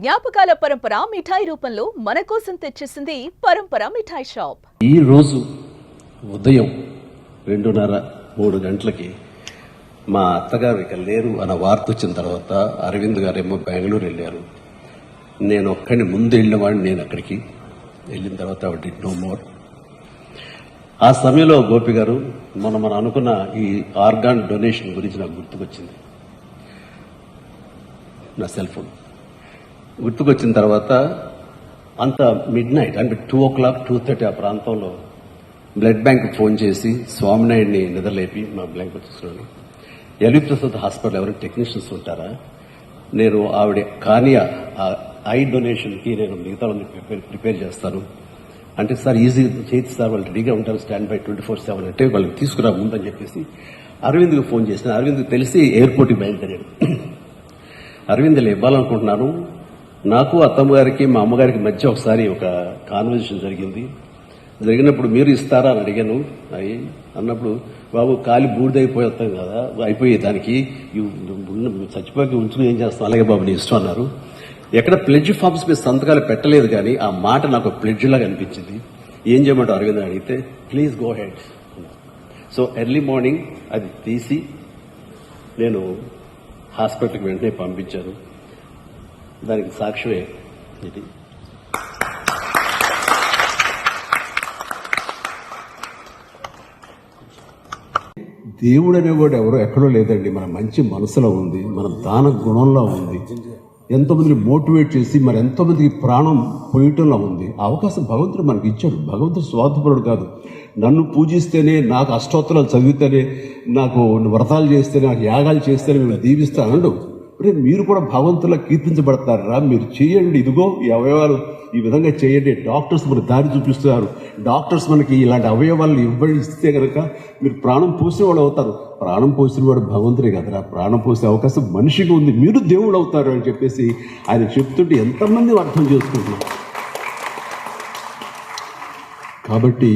జ్ఞాపకాల పరంపర మిఠాయి రూపంలో మన కోసం తెచ్చేసింది పరంపర మిఠాయి షాప్. ఈ రోజు ఉదయం 2:30-3 గంటలకి మా అత్తగారు ఇక లేరు అన్న వార్త వచ్చిన తర్వాత అరవింద్ గారేమో బెంగళూరు వెళ్ళారు. నేను ఒక్కడిని ముందు వెళ్ళినవాడిని. నేను అక్కడికి వెళ్ళిన తర్వాత ఆవిడ డిడ్ నో మోర్. ఆ సమయంలో గోపి గారు మనం అనుకున్న ఈ ఆర్గాన్ డొనేషన్ గురించి నాకు గుర్తుకొచ్చింది. నా సెల్ ఫోన్ గుర్తుకొచ్చిన తర్వాత అంత మిడ్ నైట్ అంటే 2 o'clock 2:30 ఆ ప్రాంతంలో బ్లడ్ బ్యాంక్ ఫోన్ చేసి స్వామినాయుడిని నిద్రలేపి మా బ్యాంక్ వచ్చేసుకున్నాను. ఎల్వి ప్రసాద్ హాస్పిటల్ ఎవరైనా టెక్నీషియన్స్ ఉంటారా, నేను ఆవిడ కానీ ఐ డొనేషన్కి నేను మిగతా ప్రిపేర్ చేస్తాను అంటే, సార్ ఈజీ చేతి సార్, వాళ్ళు రెడీగా ఉంటారు, స్టాండ్ బై 24/7 అంటే వాళ్ళకి తీసుకురా ముందని చెప్పేసి అరవింద్కి ఫోన్ చేసిన. అరవింద్కి తెలిసి ఎయిర్పోర్ట్కి బయలుదేరాడు. అరవింద్లు ఇవ్వాలనుకుంటున్నాను, నాకు అత్తమ్మ గారికి మా అమ్మగారికి మధ్య ఒకసారి ఒక కాన్వర్జేషన్ జరిగినప్పుడు మీరు ఇస్తారా అని అడిగాను. అన్నప్పుడు బాబు కాలి బూడిదైపోయి వస్తాం కదా, అయిపోయి దానికి చచ్చిపోయి ఉంచుకుని ఏం చేస్తాం, అలాగే బాబు నీ ఇష్టం అన్నారు. ఎక్కడ ప్లెడ్జ్ ఫామ్స్ మీద సంతకాలు పెట్టలేదు, కానీ ఆ మాట నాకు ప్లెడ్జ్ లాగా అనిపించింది. ఏం చేయమంటారు అరవింద్ అడిగితే, please go head. So early morning అది తీసి నేను హాస్పిటల్కి వెంటనే పంపించాను. దానికి సాక్ష్యమే ఇది. దేవుడు అనేవాడు ఎవరో ఎక్కడో లేదండి, మన మంచి మనసులో ఉంది, మన దాన గుణంలో ఉంది, ఎంతోమందిని మోటివేట్ చేసి మరి ఎంతోమందికి ప్రాణం పోయటంలో ఉంది. ఆ అవకాశం భగవంతుడు మనకి ఇచ్చాడు. భగవంతుడు స్వార్థపరుడు కాదు. నన్ను పూజిస్తేనే, నాకు అష్టోత్తరాలు చదివితేనే, నాకు వ్రతాలు చేస్తేనే, నాకు యాగాలు చేస్తేనే మిమ్మల్ని దీవిస్తానండు. అంటే మీరు కూడా భగవంతులా కీర్తించబడతారా, మీరు చేయండి, ఇదిగో ఈ అవయవాలు ఈ విధంగా చేయండి. డాక్టర్స్ మనకు దారి చూపిస్తున్నారు. డాక్టర్స్ మనకి ఇలాంటి అవయవాలను ఇస్తే కనుక మీరు ప్రాణం పోసిన వాడు అవుతారు. ప్రాణం పోసిన వాడు భగవంతుడే కదరా, ప్రాణం పోసే అవకాశం మనిషికి ఉంది, మీరు దేవుడు అవుతారు అని చెప్పేసి ఆయన చెప్తుంటే ఎంతమంది అర్థం చేసుకుంటున్నారు. కాబట్టి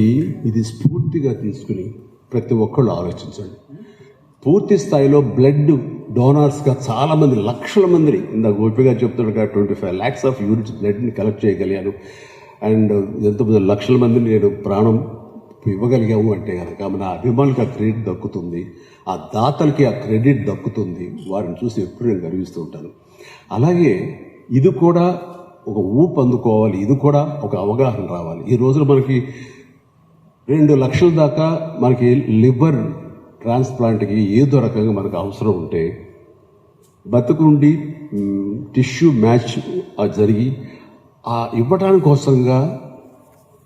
ఇది స్ఫూర్తిగా తీసుకుని ప్రతి ఒక్కళ్ళు ఆలోచించండి. పూర్తి స్థాయిలో బ్లడ్ డోనర్స్గా చాలామంది, లక్షల మందిని, ఇందాక గోపిగా చెప్తున్నట్టుగా 25 lakhs ఆఫ్ యూనిట్స్ బ్లడ్ని కలెక్ట్ చేయగలిగాను. అండ్ ఎంతోమంది లక్షల మందిని నేను ప్రాణం ఇవ్వగలిగాము అంటే కనుక మన అభిమానులకి ఆ క్రెడిట్ దక్కుతుంది, ఆ దాతలకి ఆ క్రెడిట్ దక్కుతుంది. వారిని చూసి ఎప్పుడు నేను గర్విస్తూ ఉంటాను. అలాగే ఇది కూడా ఒక ఊపు అందుకోవాలి, ఇది కూడా ఒక అవగాహన రావాలి. ఈ రోజున మనకి 2 లక్షల దాకా మనకి లివర్ ట్రాన్స్ప్లాంట్కి ఏదో రకంగా మనకు అవసరం ఉంటే బతుకుండి టిష్యూ మ్యాచ్ జరిగి ఆ ఇవ్వటానికి కోసంగా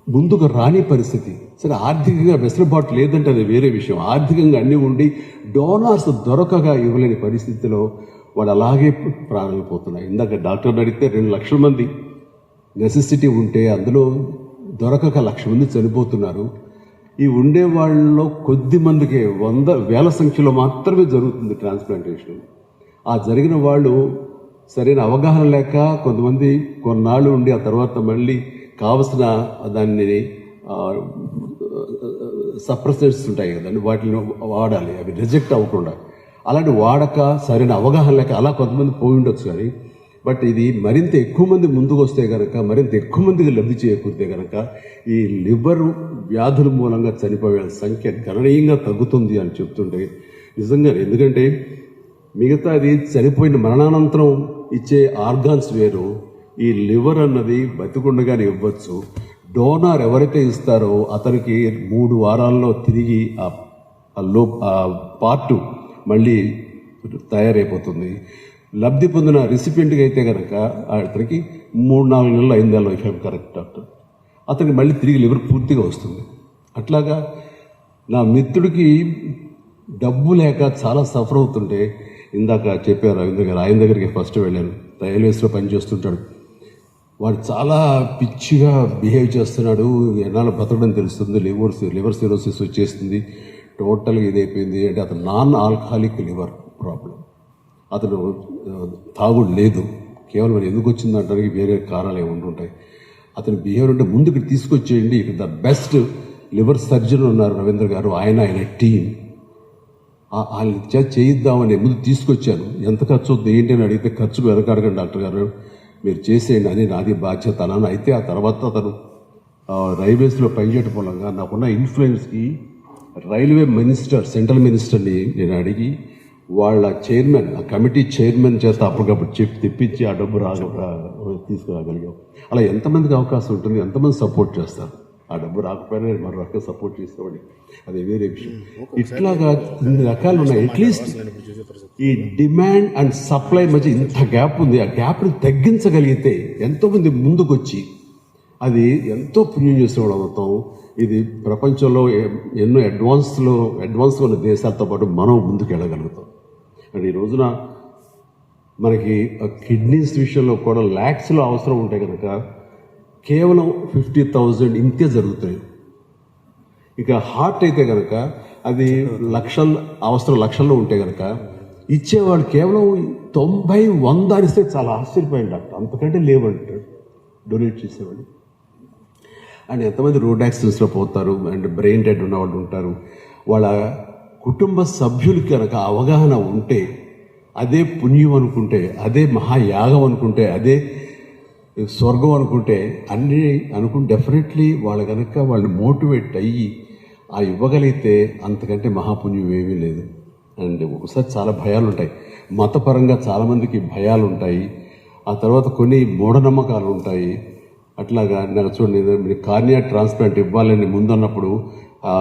ముందుకు రాని పరిస్థితి. సరే, ఆర్థికంగా వెసులుబాటు లేదంటే అది వేరే విషయం. ఆర్థికంగా అన్నీ ఉండి డోనార్స్ దొరకగా ఇవ్వలేని పరిస్థితిలో వాడు అలాగే ప్రాణాలు పోతున్నాయి. ఇందాక డాక్టర్ని అడిగితే 2 లక్షల మంది నెసెసిటీ ఉంటే అందులో దొరకక 1,00,000 మంది చనిపోతున్నారు. ఈ ఉండే వాళ్ళలో కొద్ది మందికే 100,000 సంఖ్యలో మాత్రమే జరుగుతుంది ట్రాన్స్ప్లాంటేషన్. ఆ జరిగిన వాళ్ళు సరైన అవగాహన లేక కొంతమంది కొన్నాళ్ళు ఉండి ఆ తర్వాత మళ్ళీ కావలసిన దాన్ని సప్రెసెంట్స్ ఉంటాయి కదండి, వాటిని వాడాలి, అవి రిజెక్ట్ అవ్వకుండా. అలాంటి వాడక సరైన అవగాహన లేక అలా కొంతమంది పోయి ఉండొచ్చు. కానీ బట్ ఇది మరింత ఎక్కువ మంది ముందుకు వస్తే కనుక, మరింత ఎక్కువ మందికి లబ్ధి చేకూరితే కనుక ఈ లివర్ వ్యాధుల మూలంగా చనిపోయే సంఖ్య గణనీయంగా తగ్గుతుంది అని చెప్తుంటే నిజంగా. ఎందుకంటే మిగతాది చనిపోయిన మరణానంతరం ఇచ్చే ఆర్గాన్స్ వేరు, ఈ లివర్ అన్నది బతికుండగానే ఇవ్వచ్చు. డోనార్ ఎవరైతే ఇస్తారో అతనికి 3 వారాల్లో తిరిగి ఆ పార్టు మళ్ళీ తయారైపోతుంది. లబ్ధి పొందిన రిసిపియంట్కి అయితే కనుక అతనికి 3-4 నెలలు అయిందాలో, ఇఫ్ ఐమ్ కరెక్ట్ డాక్టర్, అతనికి మళ్ళీ తిరిగి లివర్ పూర్తిగా వస్తుంది. అట్లాగా నా మిత్రుడికి డబ్బు లేక చాలా సఫర్ అవుతుంటే ఇందాక చెప్పారు రవీంద్ర గారు, ఆయన దగ్గరికి ఫస్ట్ వెళ్ళాను. రైల్వేస్లో పనిచేస్తుంటాడు. వాడు చాలా పిచ్చిగా బిహేవ్ చేస్తున్నాడు. ఎన్నాళ్ళు బతకడం తెలుస్తుంది, లివర్ సిరోసిస్ వచ్చేస్తుంది, టోటల్గా ఇదైపోయింది. అంటే అతను నాన్ ఆల్కహాలిక్ లివర్ ప్రాబ్లం. అతను తాగుడు లేదు, కేవలం మరి ఎందుకు వచ్చిందంటానికి వేరే కారణాలు ఏమి ఉంటుంటాయి. అతని బిహేవియర్ అంటే ముందుకు తీసుకొచ్చేయండి. ఇక్కడ ద బెస్ట్ లివర్ సర్జన్ ఉన్నారు రవీంద్ర గారు, ఆయన టీం. వాళ్ళ చేయిద్దామని ముందు తీసుకొచ్చాను. ఎంత ఖర్చు అవుతుంది ఏంటి అని అడిగితే ఖర్చుకు వెనకాడకండి డాక్టర్ గారు, మీరు చేసేయండి అని నాది బాధ్యత అని అయితే ఆ తర్వాత అతను రైల్వేస్లో పనిచేయటం మూలంగా నాకున్న ఇన్ఫ్లుయెన్స్కి రైల్వే మినిస్టర్, సెంట్రల్ మినిస్టర్ని నేను అడిగి వాళ్ళ చైర్మన్, ఆ కమిటీ చైర్మన్ చేత అప్పటికప్పుడు చెప్పి తెప్పించి ఆ డబ్బు తీసుకురాగలిగాం. అలా ఎంతమందికి అవకాశం ఉంటుంది, ఎంతమంది సపోర్ట్ చేస్తారు. ఆ డబ్బు రాకపోయినా నేను మరో రకంగా సపోర్ట్ చేసేవాడిని, అది వేరే విషయం. ఇట్లాగా ఇన్ని రకాలు ఉన్నాయి. అట్లీస్ట్ ఈ డిమాండ్ అండ్ సప్లై మధ్య ఇంత గ్యాప్ ఉంది. ఆ గ్యాప్ని తగ్గించగలిగితే ఎంతోమంది ముందుకొచ్చి అది ఎంతో పుణ్యం చేసేవాడు అవుతాం. ఇది ప్రపంచంలో ఎన్నో అడ్వాన్స్గా ఉన్న దేశాలతో పాటు మనం ముందుకు వెళ్ళగలుగుతాం. అండ్ ఈ రోజున మనకి కిడ్నీస్ విషయంలో కూడా ల్యాక్స్లో అవసరం ఉంటే కనుక కేవలం 50,000 ఇంతే జరుగుతాయి. ఇక హార్ట్ అయితే కనుక అది లక్షల్లో ఉంటే కనుక ఇచ్చేవాళ్ళు కేవలం 90-100 అనిస్తే చాలా ఆశ్చర్యపోయింది డాక్టర్. అంతకంటే లేవంటారు డొనేట్ చేసేవాళ్ళు. అండ్ ఎంతమంది రోడ్ యాక్సిడెంట్స్లో పోతారు, అండ్ బ్రెయిన్ డెడ్ ఉన్న వాళ్ళు ఉంటారు. వాళ్ళ కుటుంబ సభ్యులకి కనుక అవగాహన ఉంటే, అదే పుణ్యం అనుకుంటే, అదే మహాయాగం అనుకుంటే, అదే స్వర్గం అనుకుంటే, అన్నీ డెఫినెట్లీ వాళ్ళు కనుక వాళ్ళు మోటివేట్ అయ్యి ఆ ఇవ్వగలిగితే అంతకంటే మహాపుణ్యం ఏమీ లేదు. అండ్ ఒకసారి చాలా భయాలు ఉంటాయి, మతపరంగా చాలామందికి భయాలు ఉంటాయి. ఆ తర్వాత కొన్ని మూఢనమ్మకాలు ఉంటాయి. అట్లాగా నాకు చూడండి, మీరు కార్నియా ట్రాన్స్ప్లాంట్ ఇవ్వాలని ముందున్నప్పుడు ఆ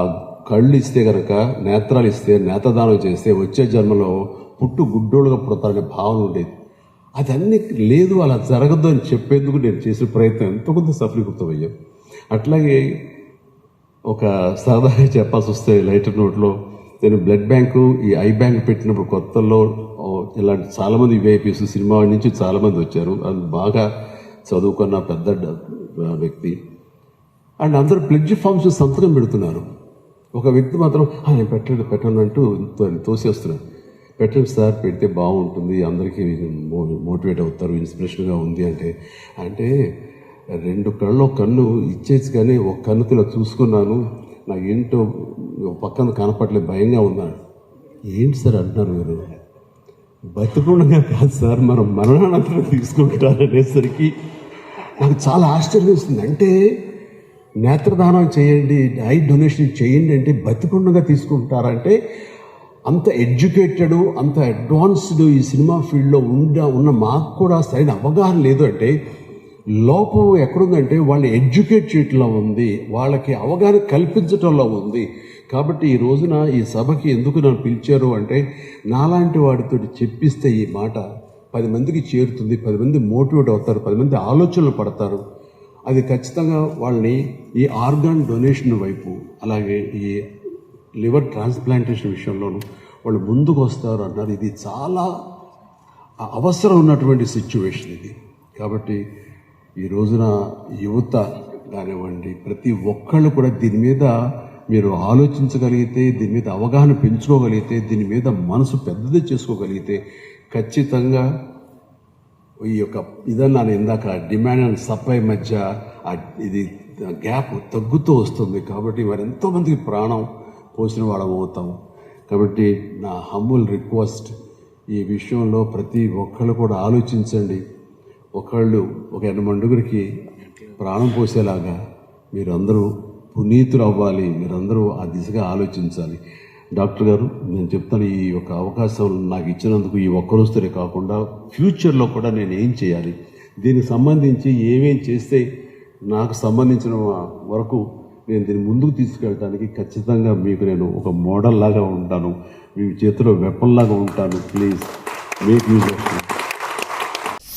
కళ్ళు ఇస్తే కనుక, నేత్రాలు ఇస్తే, నేత్రదానం చేస్తే వచ్చే జన్మలో గుడ్డోళ్ళుగా పుడతారనే భావన ఉండేది. అదన్నీ లేదు, అలా జరగదు అని చెప్పేందుకు నేను చేసే ప్రయత్నం ఎంతో కొంత సఫలీకృతమయ్యాం. అట్లాగే ఒక సరదాగా చెప్పాల్సి వస్తే లైటర్ నోట్లో, నేను బ్లడ్ బ్యాంకు, ఈ ఐ బ్యాంక్ పెట్టినప్పుడు కొత్తల్లో ఇలాంటి చాలామంది విఐపీస్ సినిమా నుంచి చాలామంది వచ్చారు. అది బాగా చదువుకున్న పెద్ద వ్యక్తి. అండ్ అందరూ ప్లెడ్జ్ ఫామ్స్ సంతకం పెడుతున్నారు. ఒక వ్యక్తి మాత్రం నేను పెట్టను అంటూ తోసేస్తున్నాను. పెట్టండి సార్, పెడితే బాగుంటుంది, అందరికీ మోటివేట్ అవుతారు, ఇన్స్పిరేషన్గా ఉంది అంటే 2 కళ్ళు, ఒక కన్ను ఇచ్చేసి కానీ ఒక కన్నుతో ఇలా చూసుకున్నాను, నాకు ఏంటో పక్కన కనపడలేదు, భయంగా ఉన్నాను. ఏంటి సార్ అంటున్నారు మీరు? బతికుండగా కాదు సార్, మనం మరణానంతరం తీసుకుంటారనేసరికి నాకు చాలా ఆశ్చర్యం వేస్తుంది. అంటే నేత్రదానం చేయండి, ఐ డొనేషన్ చేయండి అంటే బతికుండగా తీసుకుంటారంటే అంత ఎడ్యుకేటెడ్, అంత అడ్వాన్స్డ్ ఈ సినిమా ఫీల్డ్లో ఉన్న మాకు కూడా సరైన అవగాహన లేదు. అంటే లోపం ఎక్కడుందంటే వాళ్ళు ఎడ్యుకేట్ చేయటంలో ఉంది, వాళ్ళకి అవగాహన కల్పించటంలో ఉంది. కాబట్టి ఈ రోజున ఈ సభకి ఎందుకు నన్ను పిలిచారు అంటే, నాలాంటి వాడితో చెప్పిస్తే ఈ మాట 10 మందికి చేరుతుంది, 10 మంది మోటివేట్ అవుతారు, 10 మంది ఆలోచనలు పడతారు. అది ఖచ్చితంగా వాళ్ళని ఈ ఆర్గాన్ డొనేషన్ వైపు, అలాగే ఈ లివర్ ట్రాన్స్ప్లాంటేషన్ విషయంలోనూ వాళ్ళు ముందుకు వస్తారు అన్నారు. ఇది చాలా అవసరం ఉన్నటువంటి సిచ్యువేషన్ ఇది. కాబట్టి ఈ రోజున యువత కానివ్వండి, ప్రతి ఒక్కళ్ళు కూడా దీని మీద మీరు ఆలోచించగలిగితే, దీని మీద అవగాహన పెంచుకోగలిగితే, దీని మీద మనసు పెద్దది చేసుకోగలిగితే ఖచ్చితంగా ఈ యొక్క ఇదన్నాను ఇందాక, డిమాండ్ అండ్ సప్లై మధ్య ఇది గ్యాప్ తగ్గుతూ వస్తుంది. కాబట్టి మరి ఎంతోమందికి ప్రాణం పోసిన వాళ్ళం అవుతాం. కాబట్టి నా హంబుల్ రిక్వెస్ట్, ఈ విషయంలో ప్రతి ఒక్కళ్ళు కూడా ఆలోచించండి. ఒకళ్ళు ఒక 8 ప్రాణం పోసేలాగా మీరందరూ పునీతులు అవ్వాలి, మీరందరూ ఆ దిశగా ఆలోచించాలి. డాక్టర్ గారు, నేను చెప్తాను, ఈ యొక్క అవకాశం నాకు ఇచ్చినందుకు ఈ ఒక్కరోజుతోనే కాకుండా ఫ్యూచర్లో కూడా నేను ఏం చేయాలి, దీనికి సంబంధించి ఏమేం చేస్తే నాకు సంబంధించిన వరకు నేను దీన్ని ముందుకు తీసుకెళ్ళడానికి ఖచ్చితంగా మీకు నేను ఒక మోడల్ లాగా ఉంటాను, మీ చేతిలో వెపన్ లాగా ఉంటాను. ప్లీజ్ మేక్ యూజ్ ఆఫ్ మీ.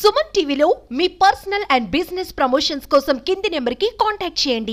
సుమన్ టీవీలో మీ పర్సనల్ అండ్ బిజినెస్ ప్రమోషన్స్ కోసం కింది నెంబర్కి కాంటాక్ట్ చేయండి.